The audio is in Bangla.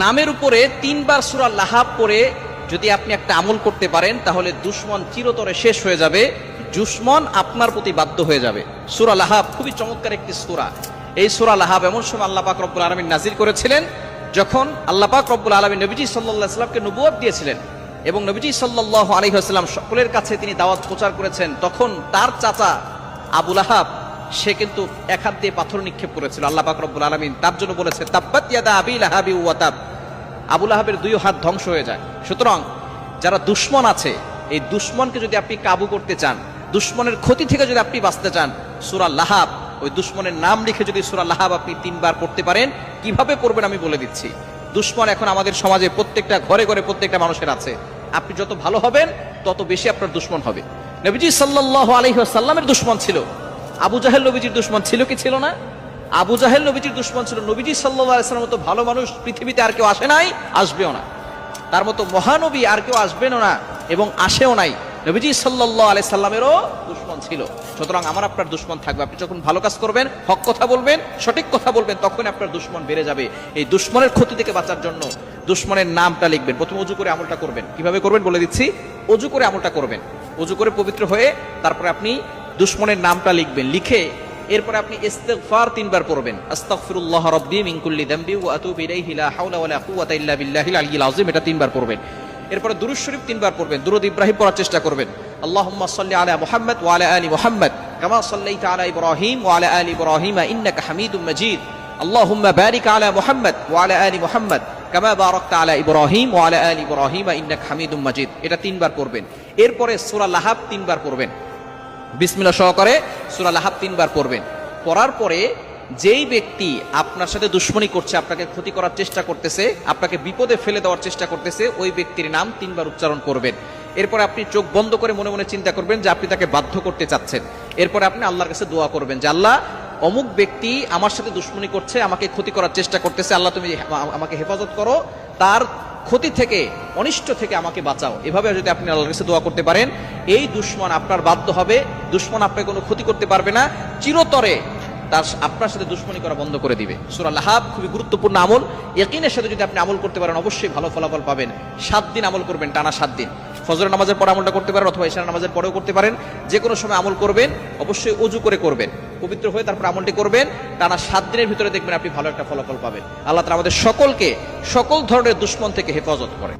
নামের উপরে 3 বার সূরা লাহাব পড়ে যদি আপনি একটা আমল করতে পারেন তাহলে দুশমন চিরতরে শেষ হয়ে যাবে, দুশমন আপনার প্রতি বাধ্য হয়ে যাবে। সূরা লাহাব খুবই চমৎকার একটি সূরা। এই সূরা লাহাব এমন সময় আল্লাহ পাক রব্বুল আলামিন নাজিল করেছিলেন যখন আল্লাহ পাক রব্বুল আলামিন নবীজি সাল্লাল্লাহু আলাইহি ওয়াসাল্লামকে নবুয়ত দিয়েছিলেন এবং নবীজি সাল্লাল্লাহু আলাইহি ওয়াসাল্লাম সকলের কাছে তিনি দাওয়াত প্রচার করেছেন। তখন তার চাচা আবু লাহাব সে কিন্তু এক হাত দিয়ে পাথর নিক্ষেপ করেছিল। আল্লাহ পাক রব্বুল আলামিন তার জন্য বলেছে তাব্বাত ইয়াদা আবি লাহাবি ওয়া তাব, আবু লাহাবের 2 হাত ধ্বংস হয়ে যায়। সুতরাং যারা দুশমন আছে, এই দুশমনকে যদি আপনি কাবু করতে চান, দুশমনের ক্ষতি থেকে যদি আপনি বাঁচতে চান, সূরা লাহাব, ওই দুশমনের নাম লিখে যদি সূরা লাহাব আপনি 3 বার পড়তে পারেন, কিভাবে পড়বেন আমি বলে দিচ্ছি। দুশমন এখন আমাদের সমাজে প্রত্যেকটা ঘরে ঘরে প্রত্যেকটা মানুষের আছে। আপনি যত ভালো হবেন তত বেশি আপনার দুশমন হবে। নবীজি সাল্লাল্লাহু আলাইহি ওয়াসাল্লামের দুশমন ছিল আবু জাহেল। নবীজির দুশমন ছিল কি ছিল না? আবু জাহেল নবীজির দুশমন ছিল। নবীজি সাল্লাল্লাহু আলাইহি ওয়াসাল্লামের মতো ভালো মানুষ পৃথিবীতে আর কেউ আসে নাই, আসবেও না। তার মতো মহানবী আর কেউ আসবেনও না এবং আসেও নাই। নবীজি সাল্লাল্লাহু আলাইহি সাল্লামেরও দুশমন ছিল। সুতরাং আমার আপনার দুশমন থাকবে। আপনি যখন ভালো কাজ করবেন, হক কথা বলবেন, সঠিক কথা বলবেন, তখন আপনার দুশমন বেড়ে যাবে। এই দুশমনের ক্ষতি থেকে বাঁচার জন্য দুশমনের নামটা লিখবেন। প্রথমে ওযু করে আমলটা করবেন। কিভাবে করবেন বলে দিচ্ছি। ওযু করে আমলটা করবেন। ওযু করে পবিত্র হয়ে তারপরে আপনি দুশমনের নামটা লিখবেন। লিখে এরপরে আপনি ইস্তিগফার 3 বার পড়বেন। আস্তাগফিরুল্লাহ রাব্বি মিন কুল্লি যামবি ওয়া আতুবু ইলাইহি লা হাওলা ওয়ালা কুওয়াতা ইল্লা বিল্লাহিল আলিয়্যিল আযীম, এটা 3 বার পড়বেন। এরপরে দুরূদ শরীফ 3 বার পড়বেন। দুরূদ ইব্রাহিম পড়ার চেষ্টা করবেন। আল্লাহুম্মা সাল্লি আলা মুহাম্মাদ ওয়া আলা আলি মুহাম্মাদ কামা সাল্লাইতা আলা ইব্রাহিম ওয়া আলা আলি ইব্রাহিম ইন্নাকা হামিদুম মাজিদ। আল্লাহুম্মা বারিক আলা মুহাম্মাদ ওয়া আলা আলি মুহাম্মাদ কামা বারাকতা আলা ইব্রাহিম ওয়া আলা আলি ইব্রাহিম ইন্নাকা হামিদুম মাজিদ, এটা 3 বার পড়বেন। এরপরে সূরা লাহাব 3 বার পড়বেন। বিসমিল্লাহ সহকারে সূরা লাহাব 3 বার পড়বেন। পড়ার পরে যেই ব্যক্তি আপনার সাথে দুশমনি করছে, আপনাকে ক্ষতি করার চেষ্টা করতেছে, আপনাকে বিপদে ফেলে দেওয়ার চেষ্টা করতেছে, ওই ব্যক্তির নাম 3 বার উচ্চারণ করবেন। এরপরে আপনি চোখ বন্ধ করে মনে মনে চিন্তা করবেন যে আপনি তাকে বাধ্য করতে চাচ্ছেন। এরপরে আপনি আল্লাহর কাছে দোয়া করবেন যে আল্লাহ, অমুক ব্যক্তি আমার সাথে দুশমনি করছে, আমাকে ক্ষতি করার চেষ্টা করতেছে, আল্লাহ তুমি আমাকে হেফাজত করো, তার ক্ষতি থেকে, অনিষ্ট থেকে আমাকে বাঁচাও। এভাবে যদি আপনি আল্লাহর কাছে দোয়া করতে পারেন, এই দুশমন আপনার বাধ্য হবে, দুশমন আপনাকে কোনো ক্ষতি করতে পারবে না, চিরতরে তার আপনার সাথে দুশমনি করা বন্ধ করে দিবে। সূরা লাহাব খুবই গুরুত্বপূর্ণ আমল। ইয়াকিনের সাথে যদি আপনি আমল করতে পারেন অবশ্যই ভালো ফলাফল পাবেন। 7 দিন আমল করবেন, টানা 7 দিন। ফজরের নামাজের পরে আমলটা করতে পারেন অথবা ইশার নামাজের পরেও করতে পারেন। যে কোনো সময় আমল করবেন, অবশ্যই ওযু করে করবেন, পবিত্র হয়ে তারপর আমলটি করবেন। টানা 7 দিনের ভিতরে দেখবেন আপনি ভালো একটা ফলাফল পাবেন। আল্লাহ তাআলা আমাদের সকলকে সকল ধরনের দুশমন থেকে হেফাজত করেন।